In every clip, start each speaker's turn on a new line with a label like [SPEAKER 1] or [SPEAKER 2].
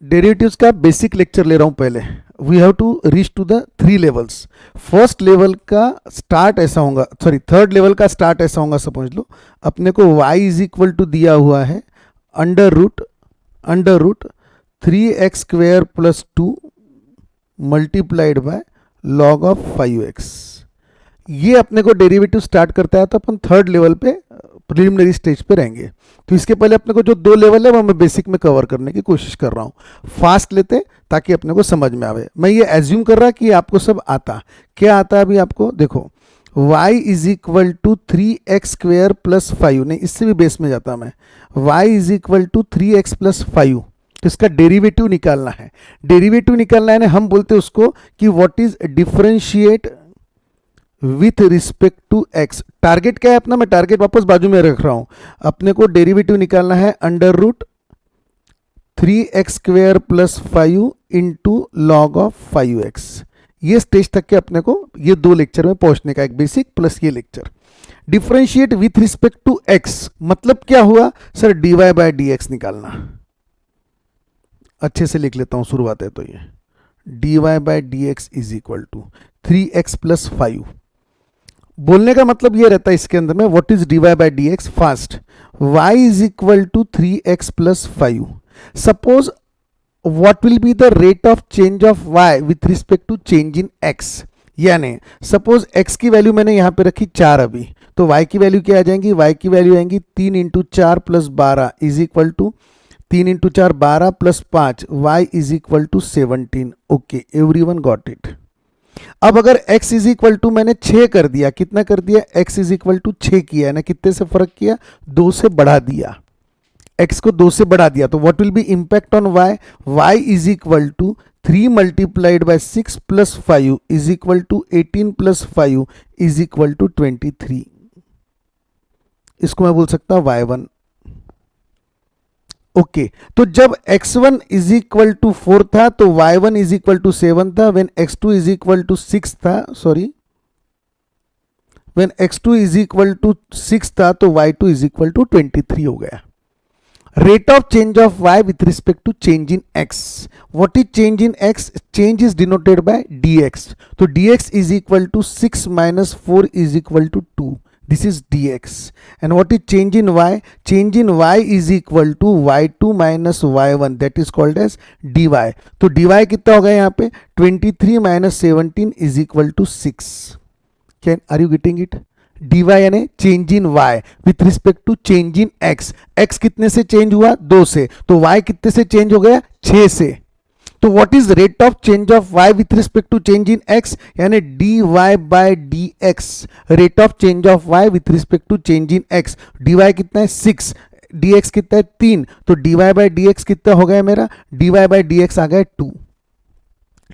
[SPEAKER 1] Derivatives का basic lecture ले रहा हूं पहले. We have to reach to the 3 levels. First level का स्टार्ट ऐसा होगा, सॉरी थर्ड लेवल का स्टार्ट ऐसा होगा. समझ लो अपने को y इज इक्वल टू दिया हुआ है under root 3x square plus 2 multiplied by log of 5x. ये अपने को डेरिवेटिव स्टार्ट करता है तो अपन थर्ड लेवल पे प्रिलिमिनरी स्टेज पे रहेंगे. तो इसके पहले अपने को जो 2 लेवल है वो मैं बेसिक में कवर करने की कोशिश कर रहा हूँ. फास्ट लेते ताकि अपने को समझ में आवे. मैं ये एज्यूम कर रहा कि आपको सब आता. क्या आता है अभी आपको देखो. y is equal to 3x square plus 5, नहीं इससे भी बेस में जाता मैं. y is equal to 3x plus 5. तो इसका डेरिवेटिव निकालना है. डेरिवेटिव निकालना है ना, हम बोलते हैं उसको कि what is differentiate with respect to x. Target क्या है अपना, मैं टारगेट वापस बाजू में रख रहा हूं. अपने को डेरिवेटिव निकालना है under root 3x square plus 5 into log of 5x. ये स्टेज तक के अपने को ये 2 लेक्चर में पहुंचने का, एक बेसिक प्लस ये lecture. Differentiate with respect to x मतलब क्या हुआ सर, dy बाय dx निकालना. अच्छे से लिख लेता हूं, शुरुआत है तो ये dy bye dx is equal to 3x plus 5. बोलने का मतलब ये रहता है इसके अंदर में what is dy bye dx. First y is equal to 3x plus 5. Suppose what will be the rate of change of y with respect to change in x. यानी सपोज x की वैल्यू मैंने यहां पे रखी 4 अभी, तो y की value क्या आ जाएंगी, y की वैल्यू आएंगी 3 into 4 plus 12 is equal to 3 into 4 12 plus 5 y is equal to 17. Okay everyone got it. अब अगर x इज इक्वल टू मैंने 6 कर दिया, कितना कर दिया, x इज इक्वल टू 6 किया है ना, कितने से फर्क किया, 2 से बढ़ा दिया, x को 2 से बढ़ा दिया. तो what will be impact on y. y is equal to 3 multiplied by 6 plus 5 is equal to 18 plus 5 is equal to 23. इसको मैं बोल सकता हूं y1. ओके तो जब x1 इज इक्वल टू 4 था तो y1 इज इक्वल टू 7 था. When x2 is equal to 6 था, sorry when x2 is equal to 6 था तो y2 इज इक्वल टू 23 हो गया. Rate of change of y with respect to change in x. What is change in x, change is denoted by dx. तो dx is equal to 6 minus 4 is equal to 2. This is dx. And what is change in y? Change in y is equal to y2 minus y1, that is called as dy. तो dy कितना होगा यहाँ पे, 23 minus 17 is equal to 6. Are you getting it? dy यानी change in y with respect to change in x. x कितने से change हुआ, 2 से, तो y कितने से चेंज हो गया, 6 से. तो what is rate of change of y with respect to change in x, यानी dy bye dx. Rate of change of y with respect to change in x. dy कितना है 6, dx कितना है 3, तो dy बाय dx कितना हो गया मेरा, dy बाय dx आ गया 2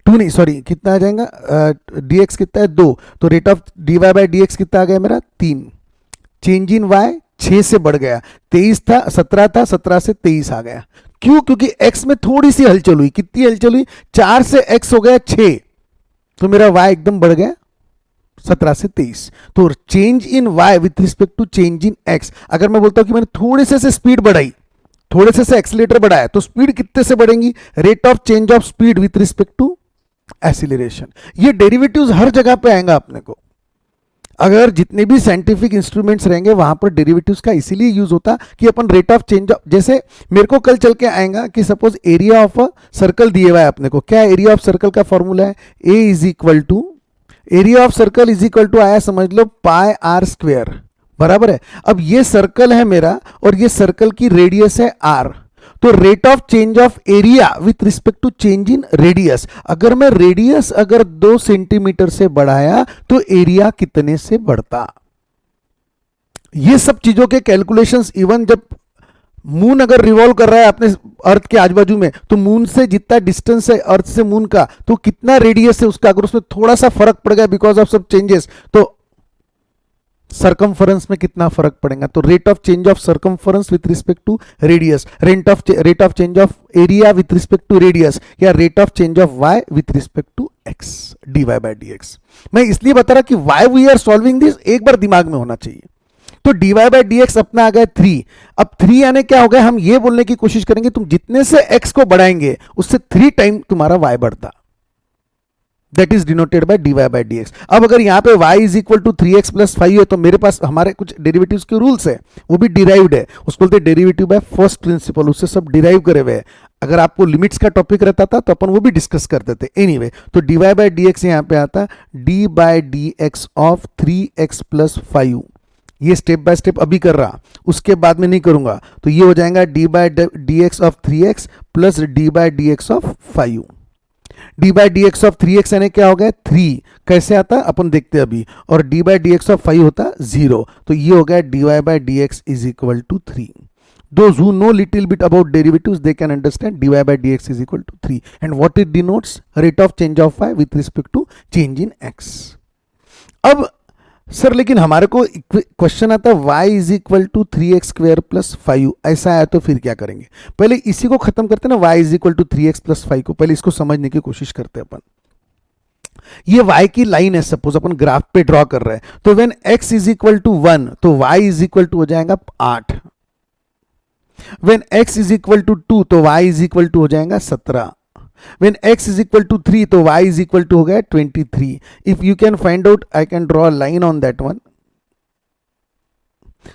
[SPEAKER 1] नहीं सॉरी कितना आ जाएगा, dx कितना है 2, तो rate of dy bye dx कितना आ गया मेरा 3. चेंज इन y 6 से बढ़ गया, 23 था 17 था, 17 से 23 आ गया. क्यों, क्योंकि x में थोड़ी सी हलचल हुई. कितनी हलचल हुई, 4 से x हो गया 6, तो मेरा y एकदम बढ़ गया 17 से 23. तो change in y with respect to change in x. अगर मैं बोलता हूं कि मैंने थोड़े से स्पीड बढ़ाई, थोड़े से एक्सीलरेटर बढ़ाया, तो स्पीड कितने से बढ़ेंगी, rate of change of speed with respect to acceleration. ये डेरिवेटिव्स हर जगह पे आएगा अपने को. अगर जितने भी साइंटिफिक इंस्ट्रूमेंट्स रहेंगे वहां पर डेरिवेटिव्स का इसीलिए यूज होता कि अपन रेट ऑफ चेंज ऑफ, जैसे मेरे को कल चल के आएगा कि suppose area of a circle दिए हुआ है अपने को. क्या एरिया ऑफ सर्कल का फॉर्मूला है, A is equal to, area of circle is equal to आया समझ लो पाई आर स्क्वेयर, बराबर है. अब ये सर्कल है मेरा और ये सर्कल की रेडियस है r. तो rate of change of area with respect to change in radius, अगर मैं रेडियस अगर 2 सेंटीमीटर से बढ़ाया तो एरिया कितने से बढ़ता. ये सब चीजों के कैलकुलेशंस, इवन जब मून अगर रिवॉल्व कर रहा है अपने अर्थ के आजू बाजू में, तो मून से जितना डिस्टेंस है अर्थ से मून का, तो कितना रेडियस है उसका, अगर उसमें थोड़ा सा फर्क पड़ गया बिकॉज ऑफ सब चेंजेस, तो सर्कमफरेंस में कितना फर्क पड़ेगा. तो rate of change of circumference with respect to radius, rate of change of area with respect to radius, या rate of change of y with respect to x, dy bye dx. मैं इसलिए बता रहा कि why we are solving this, एक बार दिमाग में होना चाहिए. तो dy बाय डी एक्स अपना आ गया 3। अब 3 यानी क्या हो गया, हम ये बोलने की कोशिश करेंगे तुम जितने से x को बढ़ाएंगे उससे 3 टाइम तुम्हारा y बढ़ता, that is denoted by dy by D X. अब अगर यहां पे y is equal to 3x plus 5 है तो मेरे पास हमारे कुछ डेरिवेटिव्स के रूल्स है, वो भी डिराइव्ड है, उसको बोलते हैं डेरिवेटिव बाय फर्स्ट प्रिंसिपल, उससे सब डिराइव करे हुए हैं। अगर आपको लिमिट्स का टॉपिक रहता था तो अपन वो भी डिस्कस करते थे। एनीवे तो dy बाय डी एक्स यहां पे आता d by D x of 3x plus 5, ये स्टेप बाय स्टेप अभी कर रहा, उसके बाद में नहीं करूंगा। तो ये हो जाएगा d by D x of 3x plus d by D x of 5। d by D x of 3x यानी क्या हो गया 3, कैसे आता अपन देखते हैं अभी, और d by D x of 5 होता 0, तो ये हो गया dy by D x is equal to 3। Those who know little bit about derivatives, they can understand dy by dx is equal to 3. And what it denotes? Rate of change of y with respect to change in x. अब sir लेकिन हमारे को question आता है y is equal to 3x square plus 5, ऐसा आया तो फिर क्या करेंगे? पहले इसी को खत्म करते हैं ना, y is equal to 3x plus 5 को, पहले इसको समझने की कोशिश करते हैं अपन। ये y की लाइन है, सपोज अपन ग्राफ पे ड्रॉ कर रहे हैं, तो when x is equal to 1 तो y इज इक्वल टू हो जाएगा 8। When x is equal to 2 तो y is equal to हो जाएगा 17। When x is equal to 3 तो y is equal to हो गया 23। If you can find out, I can draw a line on that one।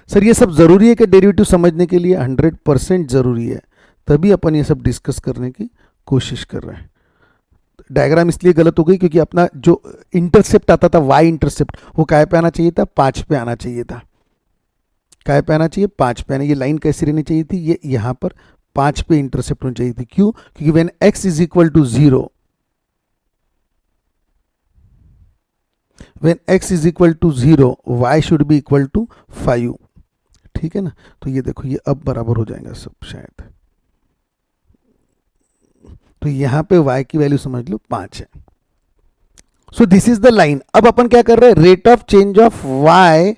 [SPEAKER 1] Sir ये सब जरूरी है कि डेरिवेटिव समझने के लिए? 100% जरूरी है, तभी अपन ये सब डिस्कस करने की कोशिश कर रहे हैं। डायग्राम इसलिए गलत हो गई क्योंकि अपना जो इंटरसेप्ट आता था y इंटरसेप्ट, वो काय पे आना चाहिए था, 5 पे आना चाहिए था। काय पे आना चाहिए, 5 पे आना। ये लाइन कैसी रहनी चाहिए थी, ये यहां पर 5 पे इंटरसेप्ट होनी चाहिए थी। क्यों? क्योंकि when x is equal to 0, when x is equal to 0 y should be equal to 5, ठीक है ना। तो ये देखो, ये अब बराबर हो जाएगा सब शायद। तो यहां पे y की वैल्यू समझ लो 5 है। So this is the line. अब अपन क्या कर रहे हैं, rate of change of y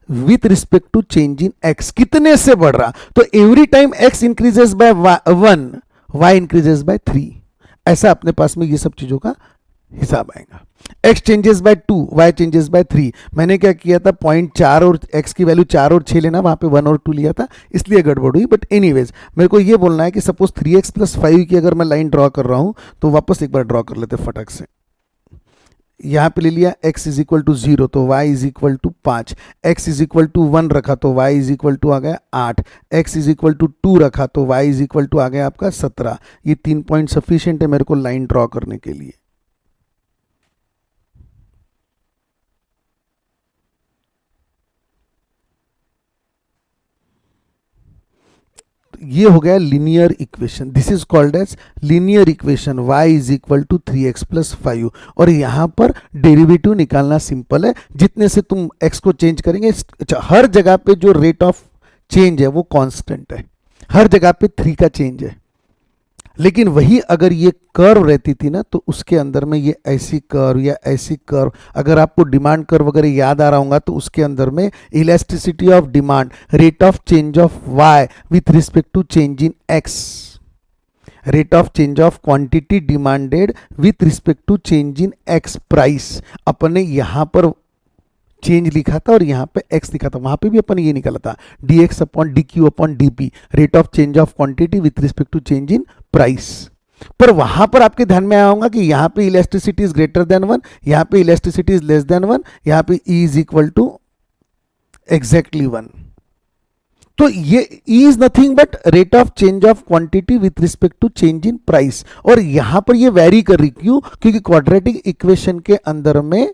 [SPEAKER 1] with respect to change in x कितने से बढ़ रहा, तो every time x increases by 1 y increases by 3, ऐसा अपने पास में ये सब चीजों का हिसाब आएगा। x changes by 2 y changes by 3, मैंने क्या किया था, 0.4 और x की वैल्यू 4 और 6 लेना, वहां पे 1 और 2 लिया था, इसलिए गड़बड़ हुई। बट एनीवेज मेरे को ये बोलना है कि सपोज 3x प्लस 5 की अगर मैं लाइन ड्रॉ कर रहा हूं तो वापस एक बार ड्रॉ कर लेते फटक से। यहां पे ले लिया x इज इक्वल टू 0 तो y is equal to 5, x is equal to 1 रखा तो y इज इक्वल टू आ गया 8, x इज इक्वल टू 2 रखा तो y इज इक्वल टू आ गया आपका 17। ये 3 पॉइंट सफिशिएंट है मेरे को लाइन ड्रॉ करने के लिए। ये हो गया linear equation, this is called as linear equation, y is equal to 3x plus 5। और यहां पर डेरिवेटिव निकालना सिंपल है, जितने से तुम x को चेंज करेंगे, हर जगह पे जो रेट ऑफ चेंज है वो कांस्टेंट है, हर जगह पे 3 का चेंज है। लेकिन वही अगर ये कर्व रहती थी ना, तो उसके अंदर में ये ऐसी कर्व या ऐसी कर्व, अगर आपको डिमांड कर्व वगैरह याद आ रहा होगा तो उसके अंदर में elasticity of demand, rate of change of y with respect to change in x, rate of change of quantity demanded with respect to change in x price, अपने यहां पर चेंज लिखा था और यहां पे x लिखा था, वहां पे भी अपन ये निकाला था dx upon dq upon dp, rate of change of quantity with respect to change in price. पर वहां पर आपके ध्यान में आया होगा कि यहां पे इलास्टिसिटी इज ग्रेटर देन 1, यहां पे इलास्टिसिटी इज लेस देन 1, यहां पे E is equal to exactly 1। तो ये E is nothing but rate of change of quantity with respect to change in price. और यहां पर ये वेरी कर रही, क्यों? क्योंकि क्वाड्रेटिक इक्वेशन के अंदर में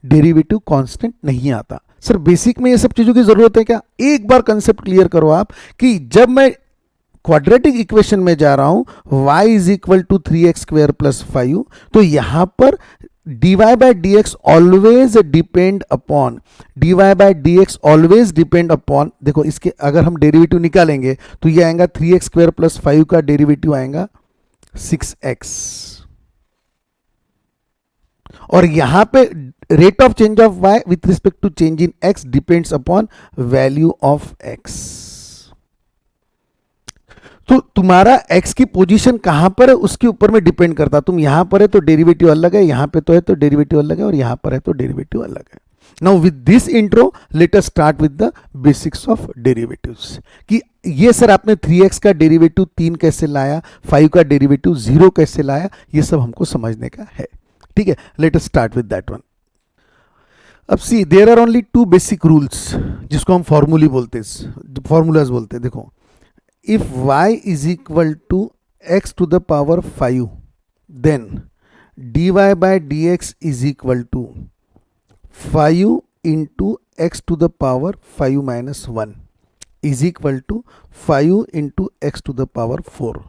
[SPEAKER 1] डेरिवेटिव कांस्टेंट नहीं आता। सर बेसिक में ये सब चीजों की जरूरत है क्या? एक बार कंसेप्ट क्लियर करो आप कि जब मैं क्वाड्रेटिक इक्वेशन में जा रहा हूं y is equal to 3x square plus 5, तो यहां पर dy by D X always depend upon, dy by D X always depend upon, देखो इसके अगर हम डेरिवेटिव निकालेंगे तो ये आएगा 3x स्क्वायर प्लस 5 का डेरिवेटिव आएगा 6x, और यहां पे rate of change of y with respect to change in x depends upon value of x। तो तुम्हारा x की पोजीशन कहां पर है उसके ऊपर में डिपेंड करता, तुम यहां पर है तो डेरिवेटिव अलग है, यहां पे तो है तो डेरिवेटिव अलग है, और यहां पर है तो डेरिवेटिव अलग है। Now with this intro late us start with the basics of derivatives कि ये सर आपने 3x का डेरिवेटिव 3 कैसे लाया, 5 का डेरिवेटिव 0 कैसे लाया, ये सब हमको समझने का है। ठीक है, let us start with that one. अब see there are only 2 basic rules जिसको हम फॉर्मूलाज बोलते हैं। देखो, if y is equal to x to the power 5 then dy by dx is equal to 5 into x to the power 5 minus 1 is equal to 5 into x to the power 4।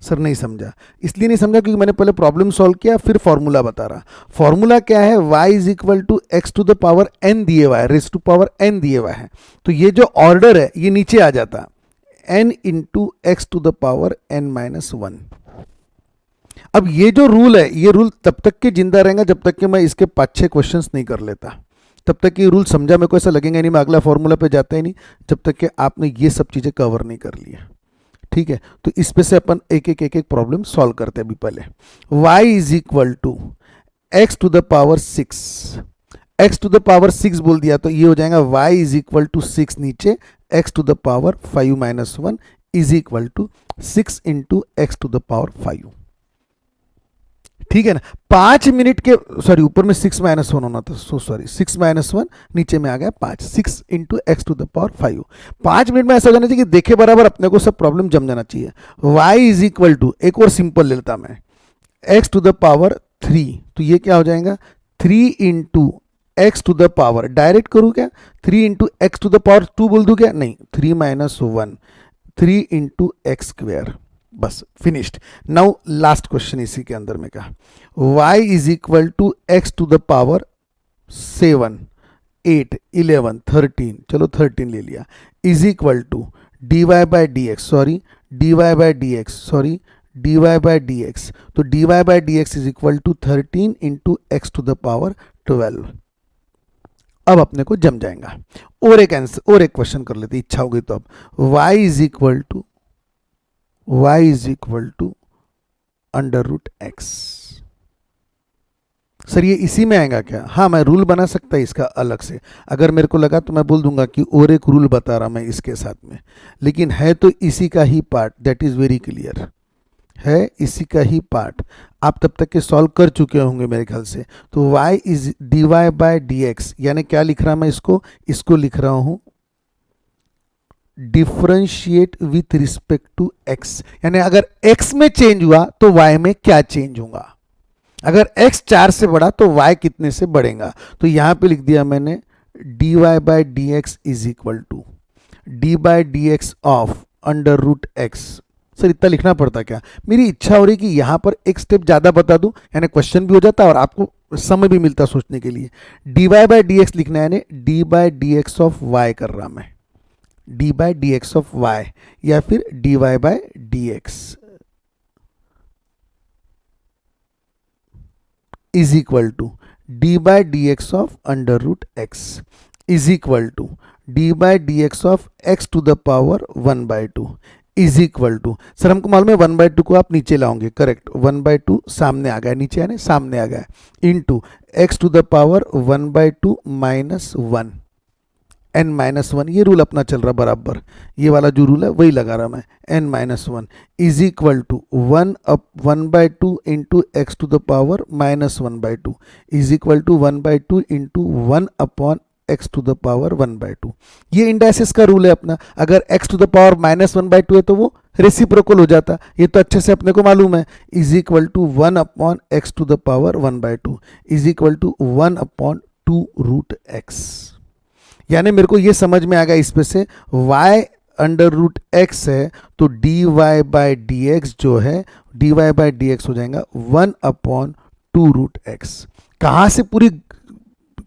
[SPEAKER 1] Sir नहीं समझा, इसलिए नहीं समझा क्योंकि मैंने पहले problem solve किया फिर फॉर्मूला बता रहा। फॉर्मूला क्या है, y is equal to x to the power n दिए हुआ है, रेस टू पावर n दिए हुआ है, तो ये जो ऑर्डर है ये नीचे आ जाता n into x to the power n minus 1। अब ये जो रूल है, ये रूल तब तक के जिंदा रहेगा जब तक कि मैं इसके 5-6 क्वेश्चंस नहीं कर लेता, तब तक ये रूल समझा मेरे को ऐसा लगेगा नहीं, मैं अगला फॉर्मूला पे जाता ही नहीं जब तक कि आपने ये सब चीज़ें कवर नहीं कर लिया। ठीक है, तो इस पे से अपन एक एक प्रॉब्लम सॉल्व करते हैं। अभी पहले y is equal to x to the power 6, X to the power 6 बोल दिया तो ये हो जाएगा y इज इक्वल टू 6 नीचे X to the power 5 minus 1 is equal to 6 into x to the power 5। ठीक है ना, 5 मिनट के सॉरी ऊपर में 6 माइनस 1 होना था, सो सॉरी 6 माइनस 1 नीचे में आ गया 5, 6 into x to the power 5। 5 minute में ऐसा हो जाना चाहिए कि देखे बराबर अपने को सब प्रॉब्लम जम जाना चाहिए। y इज इक्वल टू, एक और सिंपल ले लेता मैं, एक्स टू द पावर 3, तो ये क्या हो जाएगा 3 into x to the power, direct करूँ क्या 3 into x to the power 2 बोल दूँ क्या, नहीं 3 माइनस 1, 3 इंटू एक्स स्क्वेयर, बस फिनिश्ड। नाउ लास्ट क्वेश्चन इसी के अंदर में कहा y is equal to x to the power 7, 8, 11, 13, चलो 13 ले लिया, is equal to dy by D x, sorry dy by D x, sorry dy by D x, तो dy by D x is equal to 13 into x to the power 12। अब अपने को जम जाएगा। और एक आंसर, और एक क्वेश्चन कर लेते, इच्छा हो गई तो। अब y is equal to under root x. Sir ये इसी में आएगा क्या? हाँ, मैं रूल बना सकता है इसका अलग से, अगर मेरे को लगा तो मैं बोल दूंगा कि और एक रूल बता रहा मैं इसके साथ में, लेकिन है तो इसी का ही part, that is very clear, है इसी का ही पार्ट। आप तब तक के सॉल्व कर चुके होंगे मेरे ख्याल से। तो y is d Y by D x, यानी क्या लिख रहा मैं इसको लिख रहा हूं differentiate with respect to x, यानी अगर x में चेंज हुआ तो y में क्या चेंज होगा, अगर x 4 से बढ़ा तो y कितने से बढ़ेगा। तो यहां पे लिख दिया मैंने dy by D x is equal to d by D x of under root x. Sir इतना लिखना पड़ता क्या? मेरी इच्छा हो रही कि यहां पर एक स्टेप ज्यादा बता दूं, यानी क्वेश्चन भी हो जाता और आपको समय भी मिलता सोचने के लिए। dy बाई डी एक्स लिखना है, यानी d by D x of y कर रहा मैं, d by D x of y, या फिर d Y by D x is equal to d by D x of under root x is equal to d by D x of x to the power 1/2 is equal to, sir हमको मालूम है 1/2 को आप नीचे लाओगे, correct, 1/2 सामने आ गया, नीचे यानी सामने आ गया, into x to the power 1/2 minus 1 n minus 1, ये रूल अपना चल रहा बराबर, ये वाला जो रूल है वही लगा रहा मैं, n minus 1 is equal to 1/2 into x to the power minus 1/2 is equal to 1/2 into 1 upon x to the power 1/2। ये इंडाइसिस का रूल है अपना, अगर x to the power minus 1/2 है तो वो रेसिप्रोकल हो जाता, ये तो अच्छे से अपने को मालूम है, is equal to 1 upon x to the power 1/2 is equal to 1 upon 2 root x. यानी मेरे को ये समझ में आ गया इस पे से y अंडर रूट एक्स है तो D Y by D x जो है d Y by D x हो जाएगा 1 अपॉन 2 रूट एक्स। कहाँ से पूरी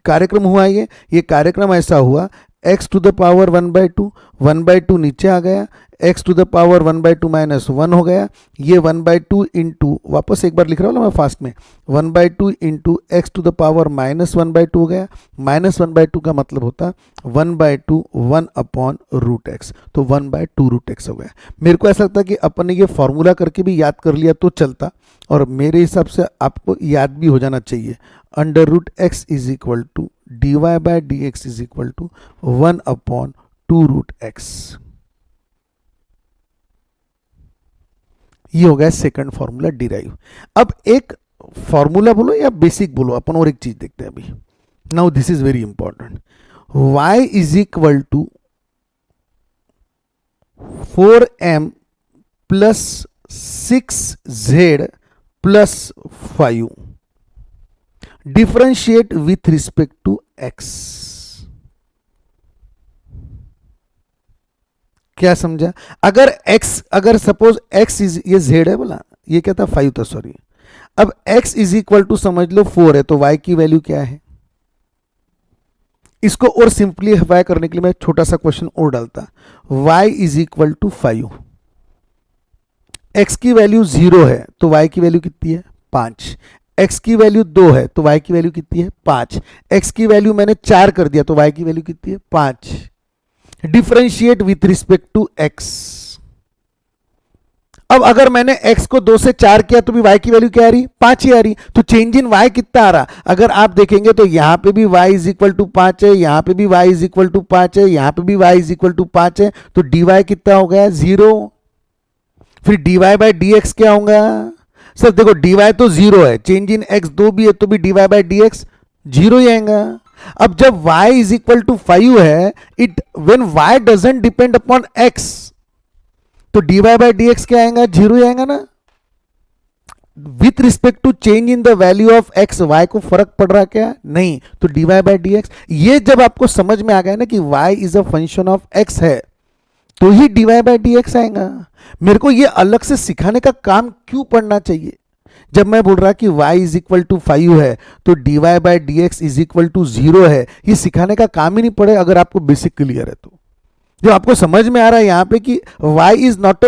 [SPEAKER 1] कार्यक्रम हुआ ये कार्यक्रम ऐसा हुआ, x टू द पावर 1/2 नीचे आ गया, x to the power 1/2 minus 1 हो गया, ये 1/2 इंटू, वापस एक बार लिख रहा हूँ मैं फास्ट में, 1/2 into x to the power minus 1/2 हो गया, माइनस 1/2 का मतलब होता 1/2 1 अपॉन रूट एक्स, तो 1/2 रूट एक्स हो गया। मेरे को ऐसा लगता है कि अपन ने ये फॉर्मूला करके भी याद कर लिया तो चलता, और मेरे हिसाब से आपको याद भी हो जाना चाहिए, under root x is equal to dy by D x is equal to 1/2√x। ये हो गया सेकंड फॉर्मूला डिराइव। अब एक फॉर्मूला बोलो या बेसिक बोलो, अपन और एक चीज देखते हैं अभी। Now this is very important. y is equal to 4m plus 6z plus 5 differentiate with respect to x। क्या समझा? अगर x, अगर सपोज x इज, ये z है बोला, ये क्या था 5 था, सॉरी। अब x इज इक्वल टू समझ लो 4 है, तो y की वैल्यू क्या है? इसको और सिंप्लीफाई करने के लिए मैं छोटा सा क्वेश्चन और डालता, y is equal to 5। x की वैल्यू 0 है तो y की वैल्यू कितनी है? 5। x की वैल्यू 2 है तो y की वैल्यू कितनी है? 5। x की वैल्यू मैंने 4 कर दिया तो y की वैल्यू कितनी है? 5। Differentiate with respect to x। अब अगर मैंने x को 2 से 4 किया तो भी y की वैल्यू क्या आ रही? 5 ही आ रही। तो चेंज इन y कितना आ रहा? अगर आप देखेंगे तो यहां पे भी y इज इक्वल टू 5 है, यहां पे भी y इज इक्वल टू 5 है, यहां पे भी y इज इक्वल टू 5 है, तो dy कितना हो गया? 0। फिर dy बाय dx क्या होगा? सर देखो dy तो 0 है, चेंज इन x 2 भी है तो भी dy बाय dx 0 ही आएगा। अब जब y इज इक्वल टू 5 है, it when y doesn't depend upon x, तो dy बाय dx क्या आएगा? 0 ही आएगा ना। With respect to change in the value of x, y को फर्क पड़ रहा क्या? नहीं। तो dy बाय dx, ये जब आपको समझ में आ गया ना कि y is a function of x है, तो ही dy बाय dx आएगा। मेरे को ये अलग से सिखाने का काम क्यों पड़ना चाहिए? जब मैं बोल रहा कि y इज इक्वल टू 5 है तो dy bye dx is equal to 0 है, ये सिखाने का काम ही नहीं पड़े अगर आपको बेसिक क्लियर है तो। जो आपको समझ में आ रहा है यहां पे कि y इज नॉट,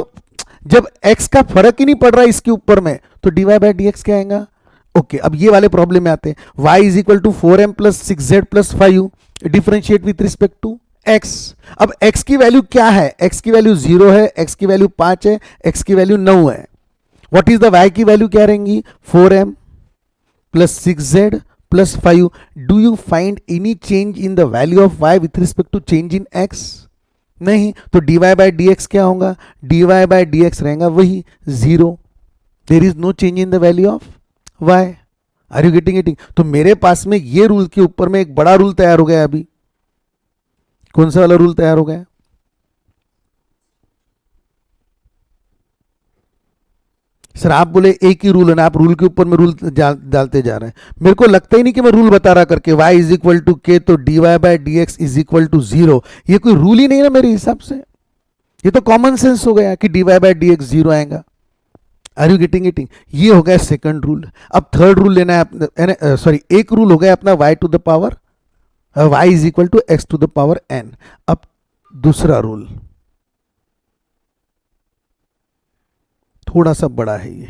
[SPEAKER 1] जब x का फर्क ही नहीं पड़ रहा इसके ऊपर में, तो dy बाय dx क्या आएगा? ओके, अब ये वाले प्रॉब्लम में आते हैं। y is equal to 4m plus 6z plus 5 differentiate with respect to x। अब x की वैल्यू क्या है? x की वैल्यू 0 है, x की वैल्यू 5 है, x की वैल्यू 9 है। व्हाट इज द y की वैल्यू क्या रहेंगी? 4m plus 6z plus 5। Do you find any change in the value of y with respect to change in x? नहीं। तो dy बाय dx क्या होगा? dy बाय dx रहेगा वही 0। There is no change in the value of y। Are you getting it? तो मेरे पास में ये रूल के ऊपर में एक बड़ा रूल तैयार हो गया। अभी कौन सा वाला रूल तैयार हो गया? सर आप बोले एक ही रूल है ना, आप रूल के ऊपर में रूल डालते जा रहे हैं। मेरे को लगता ही नहीं कि मैं रूल बता रहा करके y इज इक्वल टू के तो dy bye dx is equal to 0, ये कोई रूल ही नहीं ना मेरे हिसाब से। ये तो कॉमन सेंस हो गया कि dy बाय dx 0 आएगा। Are you getting it? ये हो गया सेकंड रूल। अब थर्ड रूल लेना है, सॉरी एक रूल हो गया अपना y to the power y is equal to x to the power n। अब दूसरा रूल थोड़ा सा बड़ा है, ये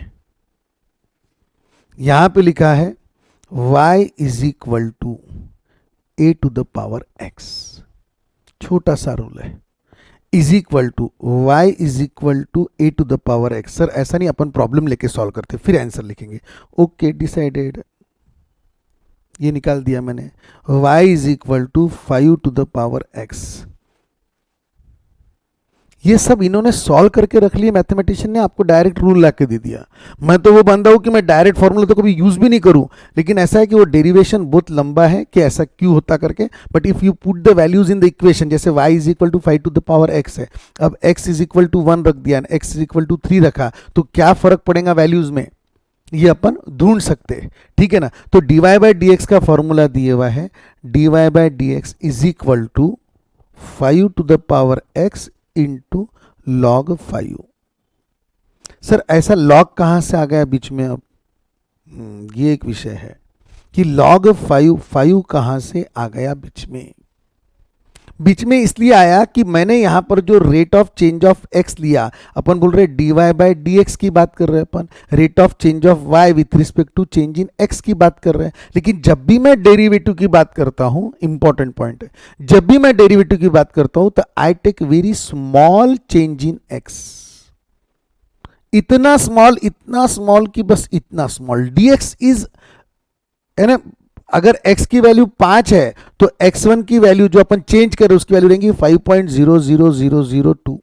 [SPEAKER 1] यहां पे लिखा है y is equal to a to the power x। छोटा सा रूल है, is equal to y is equal to a to the power x। Sir ऐसा नहीं, अपन प्रॉब्लम लेके सॉल्व करते फिर आंसर लिखेंगे। ओके डिसाइडेड, ये निकाल दिया मैंने। y is equal to 5 to the power x। ये सब इन्होंने सॉल्व करके रख लिया, मैथमेटिशियन ने आपको डायरेक्ट रूल ला के दे दिया। मैं तो वो बंदा हूं कि मैं डायरेक्ट फॉर्मूला तो कभी यूज भी नहीं करूं, लेकिन ऐसा है कि वो डेरिवेशन बहुत लंबा है कि ऐसा क्यों होता करके। But if you put the values in the equation, जैसे y is equal to 5 to the power x है, अब x इज इक्वल टू 1 रख दिया, x इज इक्वल टू 3 रखा, तो क्या फर्क पड़ेगा वैल्यूज में, ये अपन ढूंढ सकते हैं। ठीक है ना। तो dy बाय dx का फॉर्मूला दिया हुआ है, dy bye dx is equal to 5 to the power x into log 5। Sir ऐसा log कहां से आ गया बीच में? अब ये एक विषय है कि log 5 कहां से आ गया बीच में। बीच में इसलिए आया कि मैंने यहां पर जो rate of change of x लिया, अपन बोल रहे dy बाय dx की बात कर रहे हैं, अपन rate of change of y with respect to change in x की बात कर रहे हैं। लेकिन जब भी मैं डेरिवेटिव की बात करता हूं, इंपॉर्टेंट पॉइंट है, जब भी मैं डेरिवेटिव की बात करता हूं तो I take very small change in x। इतना स्मॉल कि बस इतना स्मॉल। dx इज है ना, अगर x की वैल्यू 5 है तो x1 की वैल्यू जो अपन चेंज कर रहे हैं उसकी वैल्यू रहेंगी 5.00002.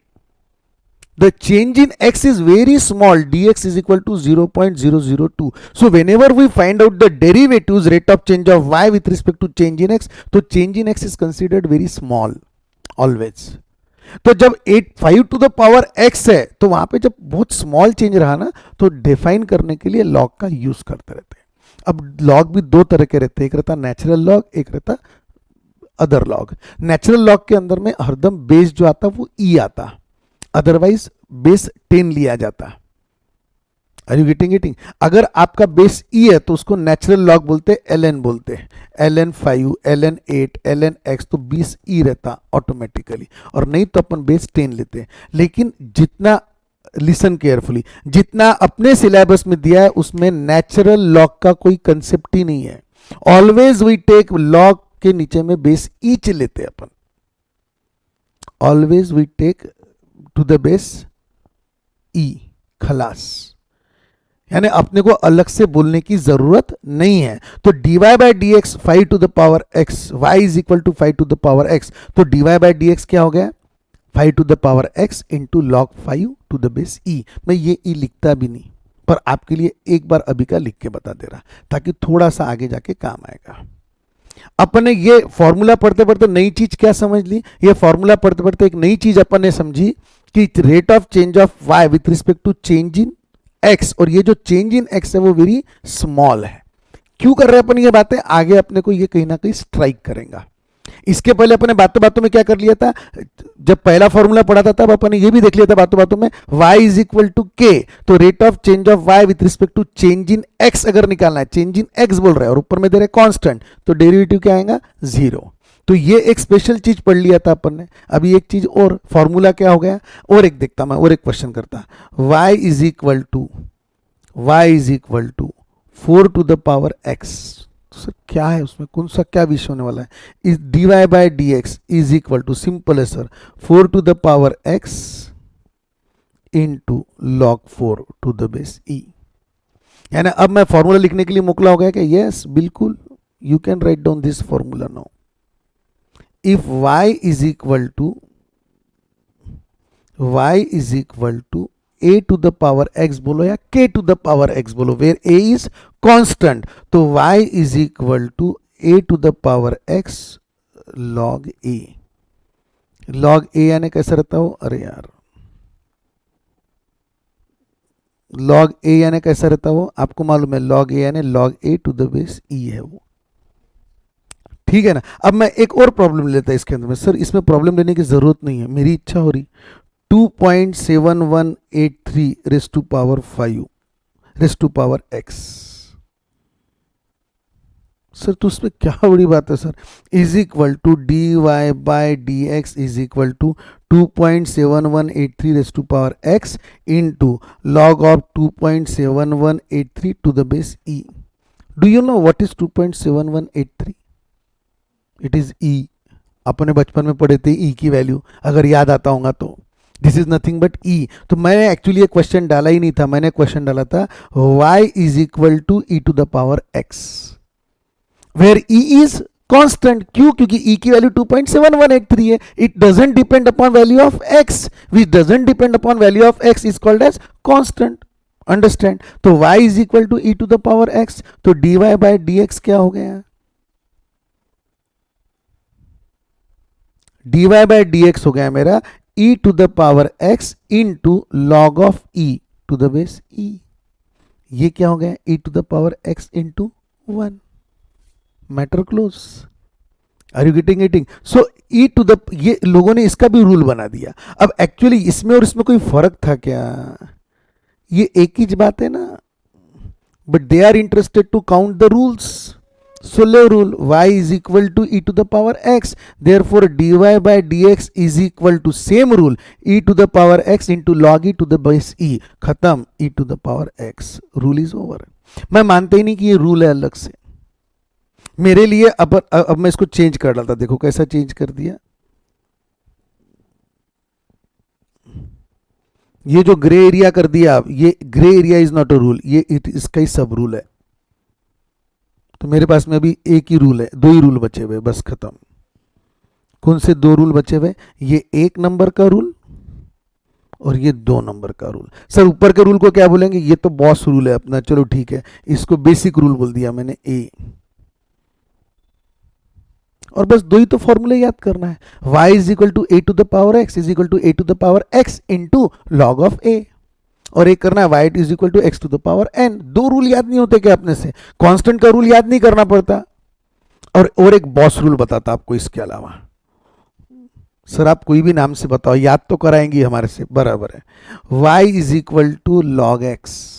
[SPEAKER 1] The change in x is very small, dx is equal to 0.002. So whenever we find out the derivatives rate of change of y with respect to change in x, तो change in x is considered very small always. तो जब 5 to the power x है तो वहां पे जब बहुत small change रहा ना तो डिफाइन करने के लिए लॉग का यूज करते रहते हैं. अब लॉग भी दो तरह के रहते हैं, एक रहता नेचुरल लॉग, एक रहता अदर लॉग. नेचुरल लॉग के अंदर में हरदम बेस जो आता वो ई आता, अदरवाइज बेस 10 लिया जाता. आर यू गेटिंग इटिंग? अगर आपका बेस ई है तो उसको नेचुरल लॉग बोलते हैं, एलएन बोलते हैं. एलएन 5, एलएन 8, एलएन एक्स, तो 20 ई रहता ऑटोमेटिकली, और नहीं तो अपन बेस 10 लेते हैं. लेकिन जितना, लिसन केयरफुली, जितना अपने सिलेबस में दिया है उसमें नेचुरल लॉग का कोई कंसेप्ट ही नहीं है. ऑलवेज वी टेक लॉग के नीचे में बेस ईच लेते हैं अपन. Always we take to the base E, खलास. यानी अपने को अलग से बोलने की जरूरत नहीं है. तो dy by D x 5 to the power x, y is equal to 5 to the power x. तो dy बाई डी एक्स क्या हो गया? 5 to the power x into log 5 to the base e. मैं ये e लिखता भी नहीं, पर आपके लिए एक बार अभी का लिख के बता दे रहा ताकि थोड़ा सा आगे जाके काम आएगा. अपने ये फॉर्मूला पढ़ते पढ़ते नई चीज क्या समझ ली? ये फॉर्मूला पढ़ते पढ़ते एक नई चीज अपन ने समझी कि rate of change of y with respect to change in x, और ये जो चेंज इन x है वो वेरी स्मॉल है. क्यों कर रहे हैं अपन ये बातें? आगे अपने को ये कहीं ना कहीं स्ट्राइक करेगा. इसके पहले अपने बातों बातों में क्या कर लिया था? जब पहला फॉर्मूला पढ़ा था तब अपन ने ये भी देख लिया था बातों बातों में, y is equal to k. तो rate of change of y with respect to change in x अगर निकालना है, चेंज इन x बोल रहा है और ऊपर में दे रहे कांस्टेंट, तो डेरिवेटिव क्या आएगा? 0. तो ये एक स्पेशल चीज पढ़ लिया था अपन ने. अभी एक चीज और, फॉर्मूला क्या हो गया? और एक देखता मैं, और एक क्वेश्चन करता. y is equal to 4 to the power x. Sir क्या है उसमें, कौन सा क्या विषय होने वाला है? इस dy by D x is equal to, simple है sir, 4 to the power x into log 4 to the base e. यानी अब मैं फॉर्मूला लिखने के लिए मोकला हो गया क्या? यस, बिल्कुल. You can write down this formula now. If y is equal to a to the power x बोलो या k to the power x बोलो, वेयर a इज कांस्टेंट, तो y is equal to a to the power x log a. log a यानी कैसा रहता हो? अरे यार, log a यानी कैसा रहता हो? आपको मालूम है, log a यानी log a to the base e है वो. ठीक है ना? अब मैं एक और प्रॉब्लम लेता है इसके अंदर में. सर इसमें प्रॉब्लम लेने की जरूरत नहीं है, मेरी इच्छा हो रही. 2.7183 raise to power 5 raise to power x. Sir तो उसमें क्या बड़ी बात है sir? Is equal to dy by D x is equal to 2.7183 raise to power x into log of 2.7183 to the base e. Do you know what is 2.7183? It is e. अपने बचपन में पढ़े थे e की value, अगर याद आता होगा तो. This is nothing but e. तो मैंने एक्चुअली ये क्वेश्चन डाला ही नहीं था, मैंने क्वेश्चन डाला था y is equal to e to the power x, where e is constant. क्यों? क्योंकि e की वैल्यू 2.7183 है. It doesn't depend upon value of x, which doesn't depend upon value of x is called as constant. Understand? तो y is equal to e to the power x. तो dy by D x क्या हो गया? dy by D x हो गया मेरा e to the power x into log of e to the base e. ये क्या हो गया? e to the power x into 1. Matter close. Are you getting इटिंग? सो e टू द, ये लोगों ने इसका भी रूल बना दिया. अब एक्चुअली इसमें और इसमें कोई फर्क था क्या? ये एक ही बात है ना, but they are interested to count the rules. Solle rule, y is equal to e to the power x, therefore dy by dx is equal to same rule, e to the power x into log e to the base e. खत्म. e to the power x, rule is over. मैं मानते ही नहीं कि ये rule है अलग से मेरे लिए. अब मैं इसको चेंज कर डालता. देखो कैसा चेंज कर दिया. ये जो ग्रे एरिया कर दिया, ये grey area is not a rule, ये इसका ही सब रूल है. तो तो मेरे पास में अभी एक ही रूल है, दो ही रूल बचे हुए, बस खत्म। कौन से दो रूल बचे हुए? ये 1 नंबर का रूल और ये 2 नंबर का रूल। सर ऊपर के रूल को क्या बोलेंगे? ये तो बॉस रूल है अपना, चलो ठीक है, इसको बेसिक रूल बोल दिया मैंने, ए। और बस दो ही तो फॉर्मूले याद करना है, y is equal to A to the power x is equal to A to the power x into log of a, और एक करना है y is equal to x to the power n। दो रूल याद नहीं होते क्या अपने से? कांस्टेंट का रूल याद नहीं करना पड़ता, और एक बॉस रूल बताता आपको इसके अलावा। सर आप कोई भी नाम से बताओ, याद तो कराएंगी हमारे से, बराबर है, y is equal to log x.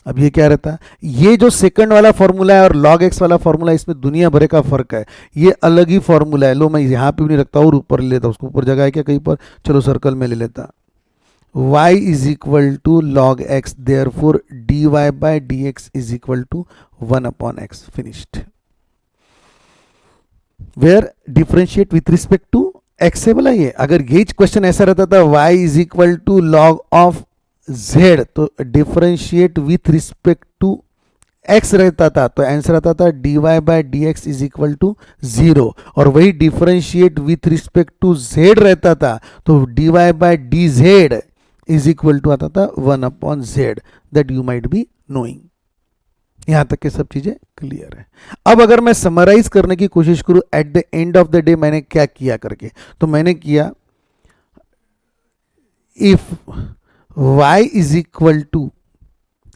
[SPEAKER 1] अब ये क्या रहता है? ये जो सेकंड वाला फॉर्मूला है और log x वाला फॉर्मूला, इसमें दुनिया भर का फर्क है, ये अलग ही फॉर्मूला है। लो मैं यहाँ पे भी नहीं रखता और ऊपर ले लेता, उसको ऊपर जगह है क्या कहीं पर? चलो सर्कल में ले लेता। y is equal to log x, therefore d Y by D x is equal to 1/x, finished. Where differentiate with respect to x है बोला ये। अगर ये क्वेश्चन ऐसा रहता था y is equal to log of z, तो differentiate with respect to x रहता था, तो आंसर आता था dy by D x is equal to 0। और वही differentiate with respect to z रहता था, तो dy by d z is equal to आता था 1/z, that you might be knowing. यहां तक के सब चीजें क्लियर है। अब अगर मैं समराइज करने की कोशिश करूं at the end of the day मैंने क्या किया करके, तो मैंने किया if y is equal to,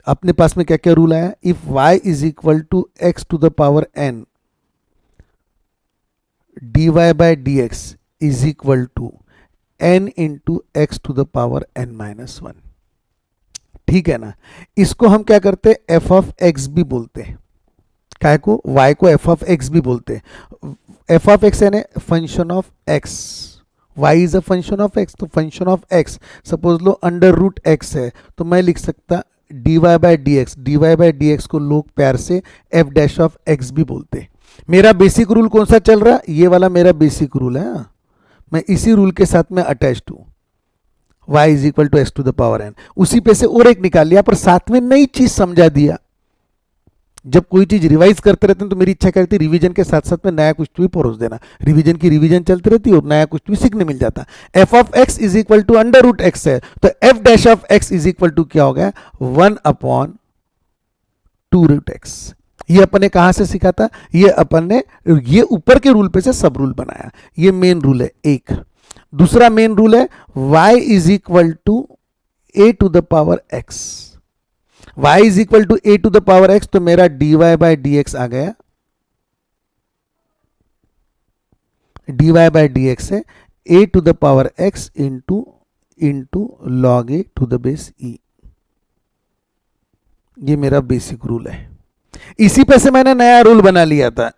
[SPEAKER 1] अपने पास में क्या क्या रूल आया? If y is equal to x to the power n, dy by D x is equal to n into x to the power n minus 1। ठीक है ना? इसको हम क्या करते हैं? एफ ऑफ एक्स भी बोलते हैं। काय को? y को एफ ऑफ एक्स भी बोलते हैं। एफ ऑफ एक्स यानी function of x, y is a function of x, तो फंक्शन ऑफ x सपोज लो अंडर रूट x है, तो मैं लिख सकता dy by D x. D Y by D x को लोग प्यार से f डैश ऑफ x भी बोलते हैं। मेरा बेसिक रूल कौन सा चल रहा? ये वाला मेरा बेसिक रूल है, मैं इसी रूल के साथ में अटैच्ड हूं, y is equal to x to the power n। उसी पे से और एक निकाल लिया, पर साथ में नई चीज समझा दिया। जब कोई चीज रिवाइज करते रहते हैं तो मेरी इच्छा करती है रिवीजन के साथ साथ में नया कुछ भी परोस देना, रिवीजन की रिवीजन चलती रहती है और नया कुछ भी सीखने मिल जाता। F of x is equal to under root x है, तो f dash of x is equal to क्या हो गया? 1/2 रूट एक्स। ये अपन ने कहां से सीखा था? ये अपन ने ये ऊपर के रूल पे से सब रूल बनाया। ये मेन रूल है एक। दूसरा मेन रूल है y is equal to A to the power x। y is equal to A to the power x, तो मेरा dy बाई डी एक्स आ गया, dy बाई डी एक्स है A to the power x into log A to the base e। ये मेरा basic rule है। इसी पे से मैंने नया रूल बना लिया था,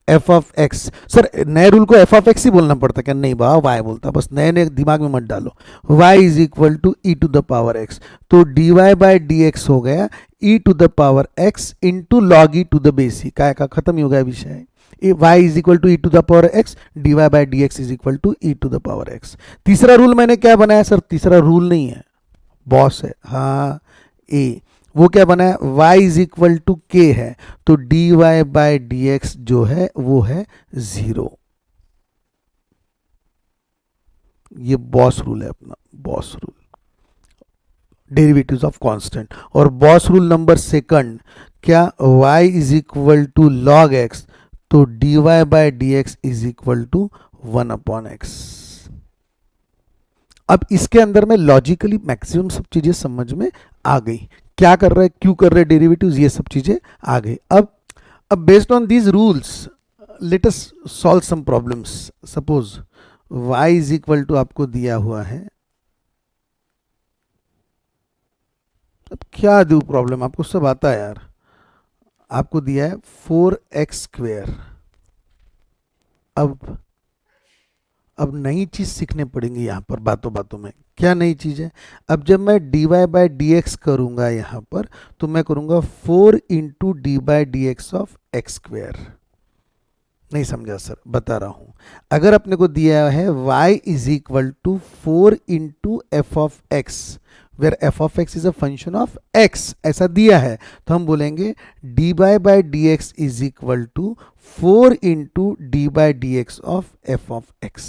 [SPEAKER 1] एफ ऑफ एक्स। सर नए रूल को एफ ऑफ एक्स ही बोलना पड़ता क्या? नहीं बा, वाई बोलता, बस नए नए दिमाग में मत डालो। y is equal to E to the power X, तो dy बाई डी एक्स हो गया E to the power x into log E to the base E. का खत्म ही हो गया विषय। y is equal to E to the power X, dy by D x is equal to E to the power X. तीसरा rule मैंने क्या बनाया? सर तीसरा रूल नहीं है, बॉस है, हाँ ए। वो क्या बनाया? y इज इक्वल टू के है, तो dy बाई डी एक्स जो है वो है 0। ये बॉस रूल है अपना, boss rule, derivatives of constant. और बॉस रूल नंबर सेकंड क्या? y is equal to log x, तो dy by D x is equal to 1/x। अब इसके अंदर में लॉजिकली मैक्सिमम सब चीजें समझ में आ गई, क्या कर रहा है, क्यों कर रहे हैं डेरिवेटिव्स, ये सब चीजें आ गई। अब based on these rules let us solve some problems. Suppose y is equal to आपको दिया हुआ है, अब क्या दूं प्रॉब्लम, आपको सब आता है यार। आपको दिया है 4x²। अब नई चीज सीखने पड़ेंगी यहां पर बातों बातों में। क्या नई चीज है? अब जब मैं dy बाई डी एक्स करूंगा यहां पर, तो मैं करूंगा 4 into D by D x of x²। नहीं समझा सर, बता रहा हूं। अगर अपने को दिया है y is equal to 4 into F of x where f of x is a function of x, ऐसा दिया है तो हम बोलेंगे d by by D x is equal to 4 into D by D x of F of x.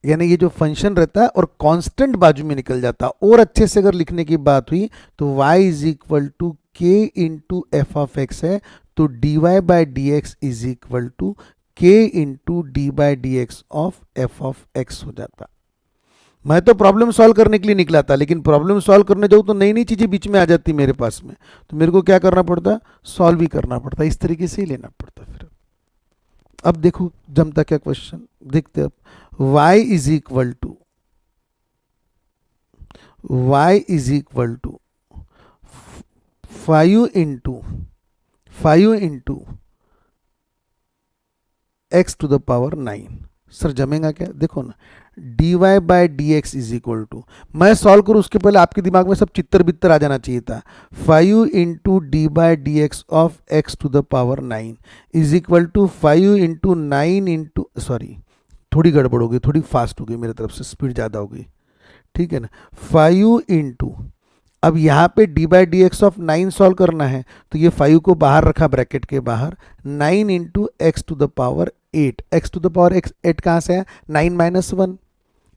[SPEAKER 1] यानी ये जो function रहता है और कांस्टेंट बाजू में निकल जाता, और अच्छे से अगर लिखने की बात हुई तो y is equal to K into F of X है, तो D Y by D x is equal to K into D by D x of F of X हो जाता। मैं तो प्रॉब्लम सॉल्व करने के लिए निकला था, लेकिन प्रॉब्लम सॉल्व करने जाऊँ तो नई नई चीज़ें बीच में आ जाती मेरे पास में, तो मेरे को क्या करना पड़ता, सॉल्व भी करना पड़ता, इस तरीके से ही लेना पड़ता फिर। अब देखो जमता क्या क्वेश्चन, देखते अब। y is equal to y is equal to 5 into x to the power 9। Sir जमेगा क्या, देखो ना, D Y by D x is equal to, मैं सॉल्व करूँ उसके पहले आपके दिमाग में सब चित्तर बित्तर आ जाना चाहिए था। 5 into D by D x of x to the power 9 is equal to 5 into 9 into, sorry थोड़ी गड़बड़ हो गई, थोड़ी फास्ट हो गई मेरी तरफ से, स्पीड ज़्यादा हो गई, ठीक है ना। 5 इंटू, अब यहाँ पे D by D x of 9 solve करना है, तो ये 5 को बाहर रखा ब्रैकेट के बाहर, 9 into x to the power 8, x to the power x 8 कहाँ से है, 9 minus 1,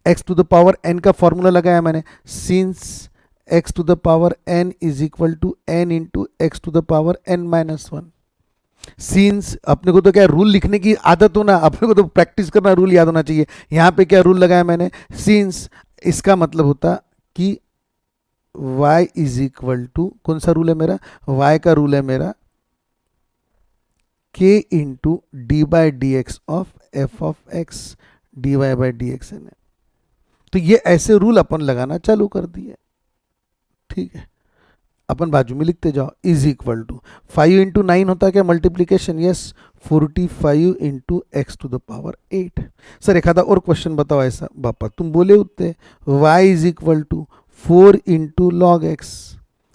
[SPEAKER 1] x to the power n का फॉर्मूला लगाया मैंने, since x to the power n is equal to n into x to the power n minus 1। Since, अपने को तो क्या रूल लिखने की आदत हो ना, अपने को तो प्रैक्टिस करना, रूल याद होना चाहिए। यहाँ पे क्या रूल लगाया मैंने, सीन्स, इसका मतलब होता कि y इज इक्वल टू, कौन सा रूल है मेरा, y का रूल है मेरा k into D by D x of F of x d Y by D x है। तो ये ऐसे रूल अपन लगाना चालू कर दिए, ठीक है। अपन बाजू में लिखते जाओ, इज इक्वल टू 5 इंटू 9 होता है क्या, multiplication, yes, 45 into x to the power 8। Sir एक आधा और क्वेश्चन बताओ ऐसा, बापा तुम बोले उतने, y is equal to 4 into log x,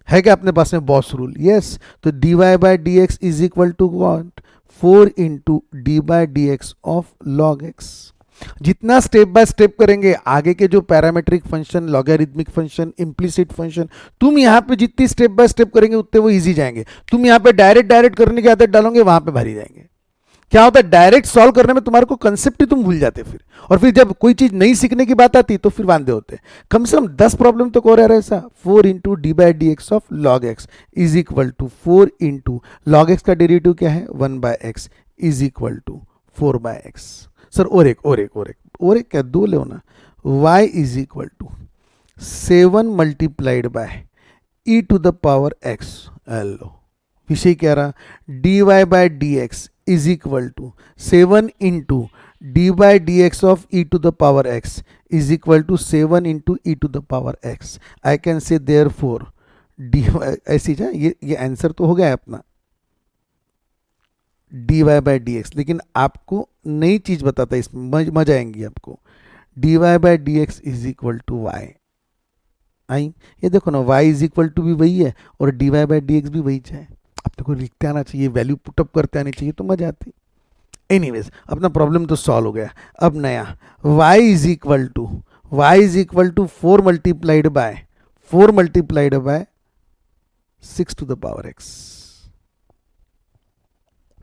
[SPEAKER 1] है क्या अपने पास में बॉस रूल, यस, तो D Y by D x is equal to what, 4 into D by D x of log x. जितना स्टेप बाय स्टेप करेंगे, आगे के जो parametric function, logarithmic function, implicit function, तुम यहाँ पे जितनी स्टेप बाय स्टेप करेंगे उतने वो इजी जाएंगे। तुम यहाँ पे डायरेक्ट करने की आदत डालोगे, वहां पे भारी जाएंगे। क्या होता है, डायरेक्ट सॉल्व करने में तुम्हारे को कंसेप्ट ही तुम भूल जाते फिर, और फिर जब कोई चीज नई सीखने की बात आती तो फिर वांदे होते। कम से कम 10 प्रॉब्लम तो हो रहा है ऐसा। 4 into D by D x of log x is equal to 4 into log x का डेरिवेटिव क्या है, 1 by X is equal to 4 by X. Sir और एक क्या, दो ले ना, y is equal to 7 multiplied by E to the power X, लो विषय कह रहा, D Y by D x is equal to 7 into D by D x of E to the power x is equal to 7 into e to the power x. I can say therefore d, ऐसी जा, ये answer तो हो गया है अपना, d Y by D x. लेकिन आपको नई चीज बताता है, इसमें मजा आएंगी आपको। D Y by D x is equal to Y, आई ये देखो ना, y इज इक्वल टू भी वही है और d Y by D x भी वही है। अपने को लिखते आना चाहिए, वैल्यू पुटअप करते आनी चाहिए, तो मजा आती। एनीवेज अपना प्रॉब्लम तो सॉल्व हो गया। अब नया y is equal to 4 multiplied by 6 to the power x।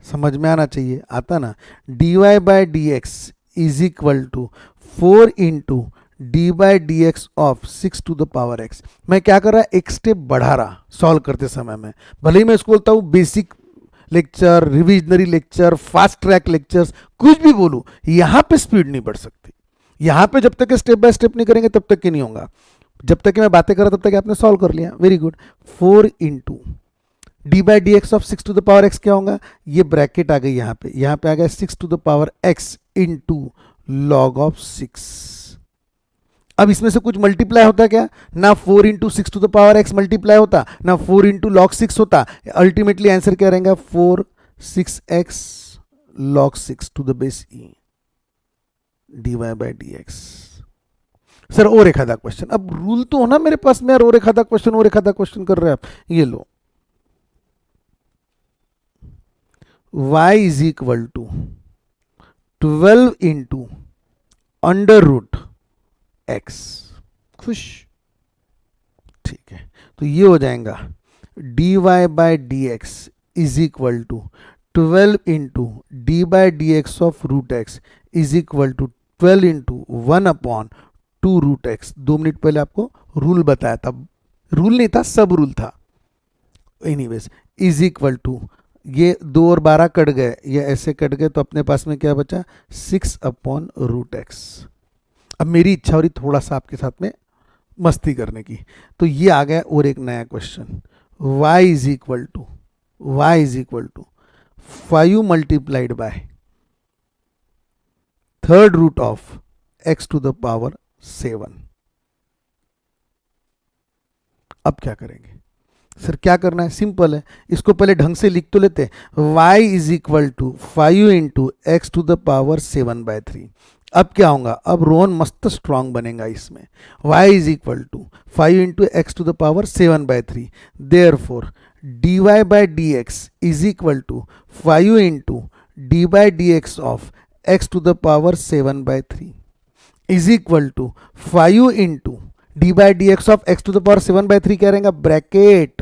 [SPEAKER 1] समझ में आना चाहिए, आता ना। D Y by D x is equal to 4 into D by D x of 6 to the power x. मैं क्या कर रहा, एक स्टेप बढ़ा रहा सॉल्व करते समय में, भले ही मैं इसको बोलता हूँ basic lecture, revisionary lecture, fast track lectures, कुछ भी बोलूँ, यहाँ पे स्पीड नहीं बढ़ सकती। यहाँ पे जब तक स्टेप बाय स्टेप नहीं करेंगे तब तक कि नहीं होगा। जब तक कि मैं बातें कर रहा तब तक आपने सॉल्व कर लिया, very good. 4 into D by D x of 6 to the power x क्या होगा, ये ब्रैकेट आ गई यहाँ पे आ गया 6 to the power x into log of 6। अब इसमें से कुछ मल्टीप्लाई होता क्या, ना 4 into 6 to the power x multiply होता, ना 4 इंटू लॉग 6 होता। अल्टीमेटली आंसर क्या रहेगा, 4 6x log 6 to the base e d Y by D x. Sir और एक आधा क्वेश्चन, अब रूल तो होना मेरे पास में, और एक आधा क्वेश्चन कर रहे हैं आप। ये लो, y is equal to 12 into under root x. खुश? ठीक है, तो ये हो जाएगा dy by D x is equal to 12 into D by D x of root x is equal to 12 into 1/2 root x. 2 minute पहले आपको रूल बताया था, रूल नहीं था, सब रूल था। एनीवेज इज इक्वल टू, ये 2 और 12 कट गए, ये ऐसे कट गए, तो अपने पास में क्या बचा 6/√x। अब मेरी इच्छा हो रही थोड़ा सा आपके साथ में मस्ती करने की, तो ये आ गया और एक नया question, y is equal to 5 multiplied by 3rd root of x to the power 7। अब क्या करेंगे सर? क्या करना है? सिंपल है, इसको पहले ढंग से लिख तो लेते हैं। y is equal to 5 into x to the power 7/3। अब क्या होगा? अब रोहन मस्त स्ट्रांग बनेगा इसमें। y is equal to 5 into x to the power 7/3। Therefore dy by D x is equal to 5 into D by D x of x to the power 7/3 is equal to 5 into D by D x of x to the power 7/3 क्या रहेगा? Bracket,